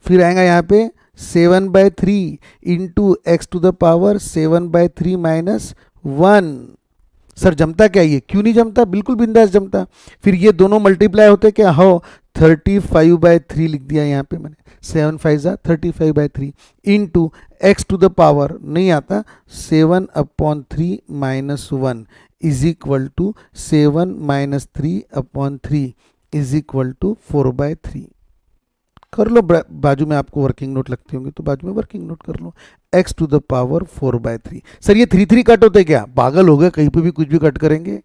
[SPEAKER 1] फिर आएगा यहाँ पे 7/3 into x to the power 7/3 minus 1। Sir जमता क्या ये? क्यों नहीं जमता? बिल्कुल बिंदास जमता। फिर ये दोनों मल्टीप्लाई होते क्या? हो 35/3 लिख दिया यहाँ पे मैंने, 7 5 35/3 into x to the power नहीं आता 7/3 minus 1 is equal to 7 minus 3/3 is equal to 4/3। कर लो, बाजू में आपको वर्किंग नोट लगती होंगी तो बाजू में वर्किंग नोट कर लो। x to the power 4/3। Sir ये 3 कट होते क्या? पागल हो गए, कहीं पे भी कुछ भी कट करेंगे,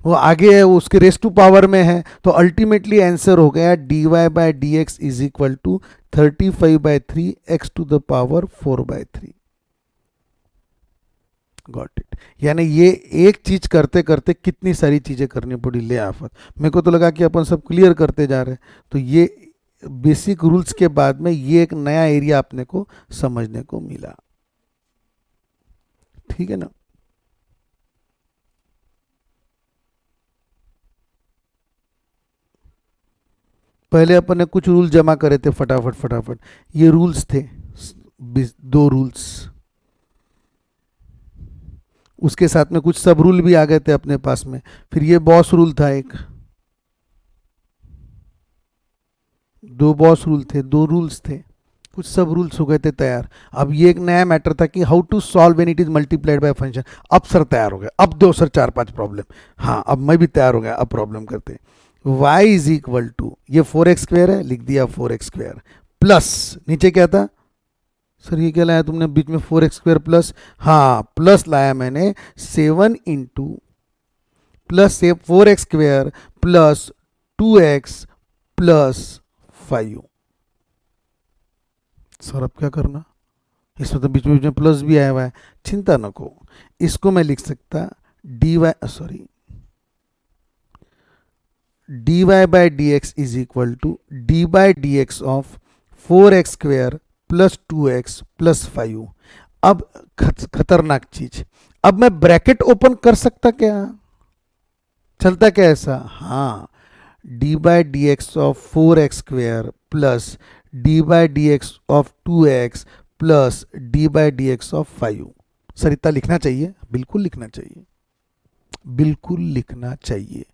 [SPEAKER 1] वो आगे है, वो उसके रेस्ट टू पावर में है, तो अल्टीमेटली आंसर हो गया dy by D x is equal to 35/3 x to the power 4/3। Got it. यानी ये एक चीज करते करते कितनी सारी चीजें करनी पड़ी, ले आफत। मेरे को तो लगा कि अपन सब क्लियर करते जा रहे हैं, तो ये बेसिक रूल्स के बाद में ये एक नया एरिया अपने को समझने को मिला। ठीक है ना? पहले अपन ने कुछ रूल जमा करे थे फटाफट। ये रूल्स थे 2 रूल्स, उसके साथ में कुछ सब रूल भी आ गए थे अपने पास में। फिर ये बॉस रूल था एक, 2 बॉस रूल थे, 2 रूल्स थे, कुछ सब रूल्स हो गए थे तैयार। अब ये एक नया मैटर था कि how to solve when it is multiplied by function. अब सर तैयार हो गया, अब दो सर 4-5 प्रॉब्लम। हाँ अब मैं भी तैयार हो गया, अब प्रॉब्लम करते। y इज इक्वल टू, ये 4x² है, लिख दिया 4x² प्लस नीचे क्या था सर? ये क्या लाया तुमने बीच में? 4x² प्लस, हाँ प्लस लाया मैंने 7 into plus 4x² plus 2x plus 5। Sir अब क्या करना? इसमें तो बीच में प्लस भी आया हुआ है, चिंता न को, इसको मैं लिख सकता dy by D x is equal to d by D x of 4x² plus 2x plus 5। अब खतरनाक चीज, अब मैं ब्रैकेट ओपन कर सकता क्या? चलता क्या ऐसा? हाँ, D by D x of 4x² plus d by D x of 2x plus d by D x of 5। Sir इतना लिखना चाहिए? बिल्कुल लिखना चाहिए, बिल्कुल लिखना चाहिए।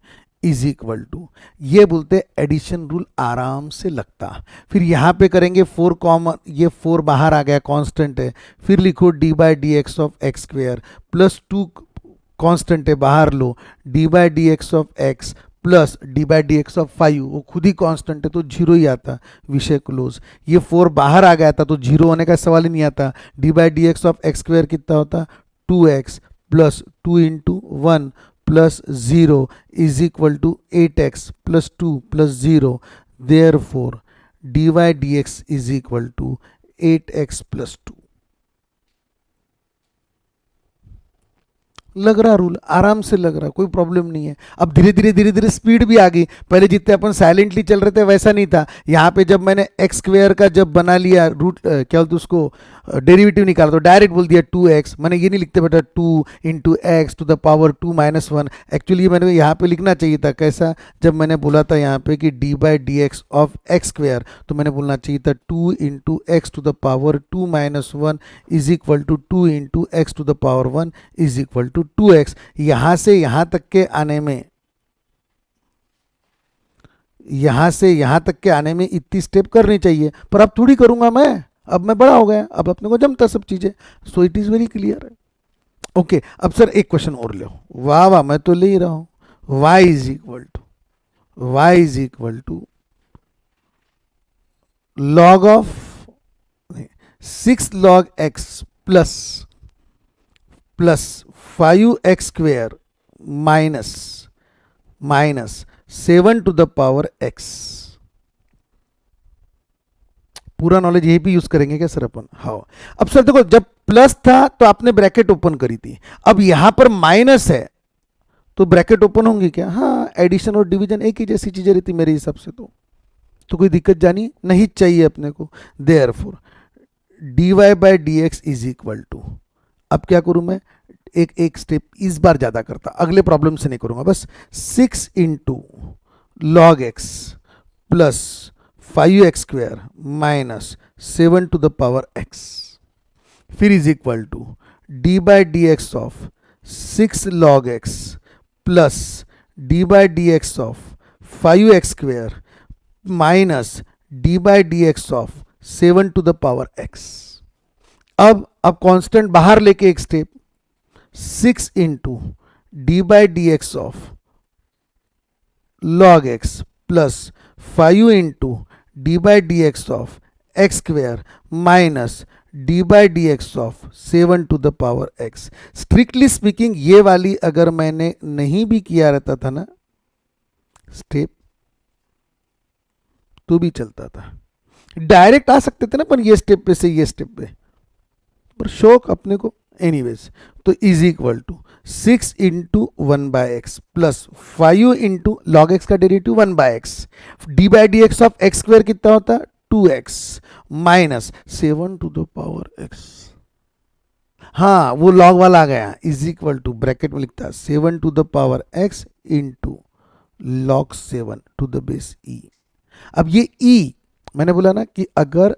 [SPEAKER 1] इज इक्वल टू, ये बोलते एडिशन रूल आराम से लगता। फिर यहाँ पे करेंगे 4 कॉमन, ये 4 बाहर आ गया, कांस्टेंट है, फिर लिखो d by D x of x² plus 2 constant है, बाहर लो d by D x of x plus d by D x of 5, वो खुद ही कांस्टेंट है तो 0 ही आता, विषय क्लोज। ये 4 बाहर आ गया था तो 0 होने का सवाल ही नहीं आता। D by D x of x² कितना होता? 2x plus 2 into 1 plus 0 is equal to 8x plus 2 plus 0। Therefore d y d x is equal to 8x plus 2। लग रहा रूल, आराम से लग रहा, कोई प्रॉब्लम नहीं है। अब धीरे धीरे स्पीड भी आ गई, पहले जितने अपन साइलेंटली चल रहे थे वैसा नहीं था। यहाँ पे जब मैंने x² का जब बना लिया रूट क्या बोलते उसको, डेरिवेटिव निकाला तो डायरेक्ट बोल दिया 2x, मैंने ये नहीं लिखते बेटा 2 into x to the power 2 minus 1। Actually मैंने यहाँ पे लिखना चाहिए था कैसा, जब मैंने बोला था यहाँ पे कि d by D x of x square, तो मैंने बोलना चाहिए था 2 into x to the power 2 minus 1 is equal to 2 into x to the power 1 is equal to 2x। यहाँ से यहाँ तक के आने में, यहां से यहां तक के आने में इतनी स्टेप करनी चाहिए, पर अब थोड़ी करूंगा मैं, अब मैं बड़ा हो गया, अब अपने को जमता सब चीजें। So it is very clear है। ओके, अब सर एक क्वेश्चन और लो। वाह वाह, मैं तो ले ही रहा हूं। y is equal to log of 6 log x plus 5x square minus 7 to the power x। पूरा नॉलेज यही भी यूज करेंगे क्या सर अपन? हाँ। अब सर देखो, जब प्लस था तो आपने ब्रैकेट ओपन करी थी, अब यहां पर माइनस है तो ब्रैकेट ओपन होंगी क्या? हाँ, एडिशन और डिवीजन एक ही जैसी चीजें रहती मेरे हिसाब से, तो कोई दिक्कत जानी नहीं चाहिए अपने को। Therefore dy by D x is equal to, अब क्या करूं मैं, एक स्टेप इस बार ज्यादा करता, अगले प्रॉब्लम से नहीं करूंगा, बस 6 into log x plus 5x square minus 7 to the power x, फिर is equal to d by D x of 6 log x plus d by D x of 5x square minus d by D x of 7 to the power x। अब constant बाहर लेके एक step, 6 into D by D x of log x plus 5 into D by D x of x square minus d by D x of 7 to the power x। Strictly speaking ये वाली अगर मैंने नहीं भी किया रहता था ना स्टेप, तो भी चलता था, डायरेक्ट आ सकते थे ना, पर ये स्टेप पे से ये स्टेप पे, पर शौक अपने को एनीवेज। तो is equal to 6 into 1 by x plus 5 into log x का derivative 1 by x, d by D x of x square कितना होता है 2x minus 7 to the power x। हाँ, वो लॉग वाला आ गया, इज इक्वल टू ब्रैकेट में लिखता है 7 to the power x into log 7 to the base e। अब ये e मैंने बोला ना कि अगर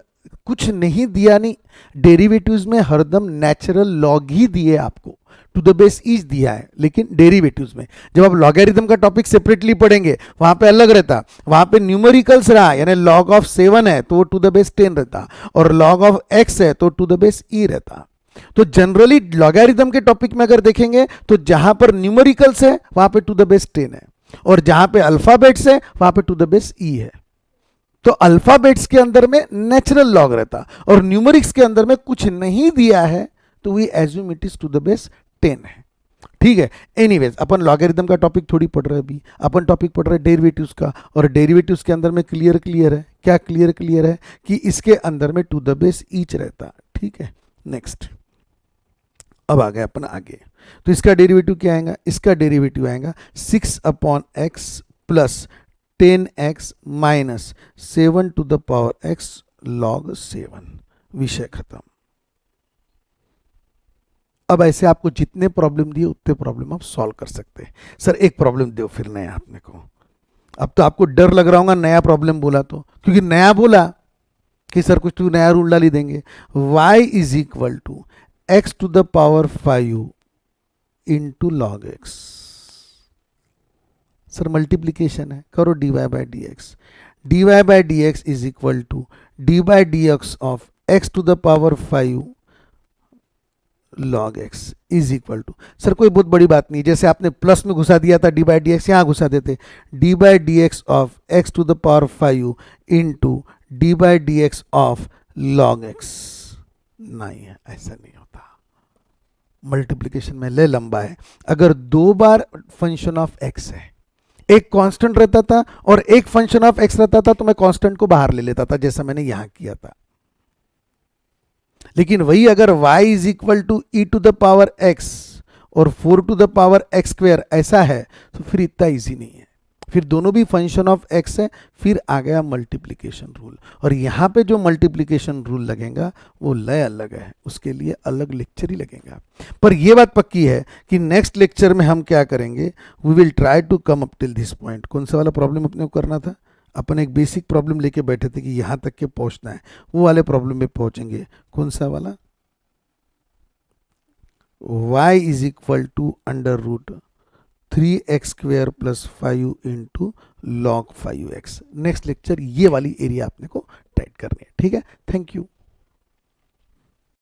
[SPEAKER 1] कुछ नहीं दिया, नहीं डेरिवेटिव्स में हरदम नेचुरल लॉग ही दिए आपको, टू द बेस ईच दिया है, लेकिन डेरिवेटिव्स में जब आप लॉगरिथम का टॉपिक सेपरेटली पढ़ेंगे वहां पे अलग रहता, वहां पे न्यूमेरिकल्स रहा, यानी लॉग ऑफ 7 है तो टू द बेस 10 रहता, और लॉग ऑफ x है तो टू द बेस e रहता। तो जनरली लॉगरिथम के टॉपिक में अगर देखेंगे तो जहां पर न्यूमेरिकल्स है वहां पे टू द बेस 10 है, और जहां पे अल्फाबेट्स है वहां पे टू द बेस e है। तो अल्फाबेट्स के अंदर में नेचुरल लॉग रहता, और न्यूमेरिक्स के अंदर में कुछ नहीं दिया है तो we assume it is to the base 10 है। ठीक है, एनीवेज अपन लॉगरिथम का टॉपिक थोड़ी पढ़ रहे हैं अभी, अपन टॉपिक पढ़ रहे हैं डेरिवेटिव्स का, और डेरिवेटिव्स के अंदर में क्लियर है, क्या क्लियर है कि इसके अंदर में टू द बेस ईच रहता। ठीक है, नेक्स्ट अब आ गए अपन आगे, तो इसका डेरिवेटिव क्या आएगा, इसका डेरिवेटिव आएगा 6 upon x plus 10x minus 7 to the power x log 7। विषय खत्म। अब ऐसे आपको जितने प्रॉब्लम दिए उतने प्रॉब्लम आप सॉल्व कर सकते हैं। सर एक प्रॉब्लम दो फिर नया आपने को, अब तो आपको डर लग रहा होगा नया प्रॉब्लम बोला तो, क्योंकि नया बोला कि सर कुछ तो नया रूल डाल ही देंगे। y is equal to x to the power 5 into log x. Sir multiplication है, करो dy by D x, d Y by D x is equal to d by D x of x to the power 5 log x is equal to, sir कोई बहुत बड़ी बात नहीं, जैसे आपने plus में घुसा दिया था डी बाई डी एक्स, यहाँ घुसा देते d by D x of x to the power 5 into D by D x of log x. नहीं है, ऐसा नहीं होता, मल्टीप्लीकेशन में ले लंबा है। अगर दो बार फंक्शन ऑफ एक्स है, एक कांस्टेंट रहता था और एक फंक्शन ऑफ एक्स रहता था, तो मैं कांस्टेंट को बाहर ले लेता था जैसा मैंने यहां किया था। लेकिन वही अगर y is equal to E to the power x और 4 to the power x square ऐसा है, तो फिर इतना इजी नहीं है। फिर दोनों भी फंक्शन ऑफ एक्स है, फिर आ गया मल्टीप्लिकेशन रूल, और यहाँ पे जो मल्टीप्लिकेशन रूल लगेगा वो लय अलग है, उसके लिए अलग लेक्चर ही लगेगा। पर ये बात पक्की है कि नेक्स्ट लेक्चर में हम क्या करेंगे, we will try to come up till this point. कौन सा वाला प्रॉब्लम अपने को करना था, अपन एक बेसिक प्रॉब्लम लेके बैठे थे कि यहाँ तक के पहुँचना है, वो वाले प्रॉब्लम में पहुँचेंगे। कौन सा वाला, y is equal to under root 3x square plus 5 into log 5x। Next lecture ये वाली एरिया आपने को टाइट करनी है, ठीक है। Thank you.